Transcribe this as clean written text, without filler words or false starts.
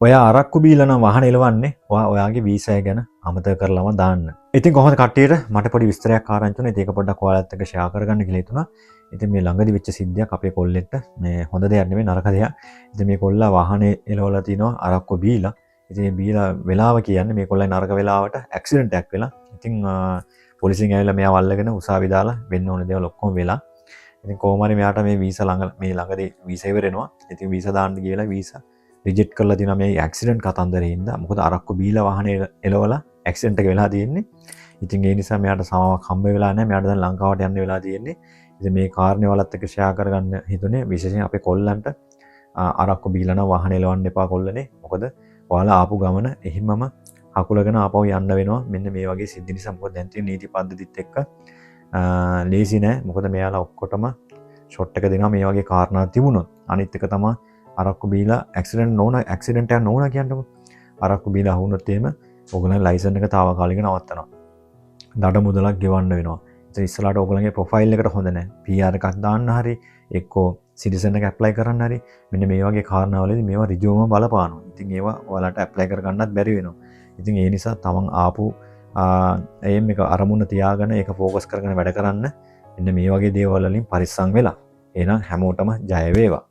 ඔයා අරක්කු බීලා නම් වාහන එලවන්නේ ඔයාගේ වීසා ගැන අමතක කරලාම දාන්න. ඉතින් කොහොමද කට්ටියට මට පොඩි විස්තරයක් ආරංචි වුණා. ඒක පොඩ්ඩක් ඔයාලත් එක්ක ෂෙයා කරගන්න කියලා හිතුණා. ඉතින් මේ ළඟදි වෙච්ච සිද්ධියක් අපේ කොල්ලෙක්ට මේ හොඳ දෙයක් නෙමෙයි නරක දෙයක්. ඉතින් මේ කොල්ලා වාහනේ එලවලා තිනවා අරක්කු බීලා. ඉතින් මේ බීලා වෙලාව කියන්නේ මේ කොල්ලයි නරක වෙලාවට ඇක්සිඩන්ට් එකක් වෙලා. ඉතින් පොලිසියෙන් ඇවිල්ලා මෙයාව අල්ලගෙන උසාවි දාලා වෙන්න ඕන දේවල් ඔක්කොම වෙලා. ඉතින් කොහොම හරි මෙයාට මේ වීසා ළඟදී වීසා ඉවර වෙනවා. ඉතින් වීසා දාන්න ගිහලා වීසා රිජෙක්ට් කරලා තියෙනවා මේ ඇක්සිඩන්ට් කතන්දරේ හින්දා. මොකද අරක්කු බීලා වාහනේ එලවලා ඇක්සිඩන්ට් එක වෙලා තියෙන්නේ. ඉතින් ඒ නිසා මෙයාට සමාවක් හම්බ වෙලා නැහැ. මෙයාට දැන් ලංකාවට යන්න වෙලා තියෙන්නේ. ඉතින් මේ කාරණේ වලත් එක්ක ෂෙයා කරගන්න හිතුනේ විශේෂයෙන් අපේ කොල්ලන්ට අරක්කු බීලා නම් වාහනේ එලවන්න එපා කොල්ලනේ. මොකද ඔයාලා ආපු ගමන එහිමම හකුලගෙන ආපහු යන්න වෙනවා. මෙන්න මේ වගේ සිද්ධි නිසා. මොකද දැන් තියෙන නීති පද්ධතිත් එක්ක ලේසි නෑ. මොකද මෙයාලා ඔක්කොටම ෂොට් එක දෙනවා මේ වගේ කාරණා තිබුණොත්. අනිත් එක තමයි අරක්කු බීලා ඇක්සිඩන්ට් එකක් නොවුණා කියන්නකො. අරක්කු බීලා අහුනොත් එහෙම ඔයගොල්ලන්ගේ ලයිසන් එක తాවකාලිකව නවත්තනවා. දඩ මුදලක් ගෙවන්න වෙනවා. ඉතින් ඉස්සරහට ඔයගොල්ලන්ගේ ප්‍රොෆයිල් එකට හොඳ නැහැ. PR එකක් දාන්න හරි එක්කෝ සිටිසන් එක ඇප්ලයි කරන්න හරි මෙන්න මේ වගේ කාරණාවලදී මේවා ඍජුවම බලපානවා. ඉතින් ඒවා ඔයාලට ඇප්ලයි කරගන්නත් බැරි වෙනවා. ඉතින් ඒ නිසා තමන් ආපු එම් එක අරමුණ තියාගෙන ඒක ફોකස් කරගෙන වැඩ කරන්න. මෙන්න මේ වගේ දේවල් වලින් පරිස්සම් වෙලා. එහෙනම් හැමෝටම ජය වේවා.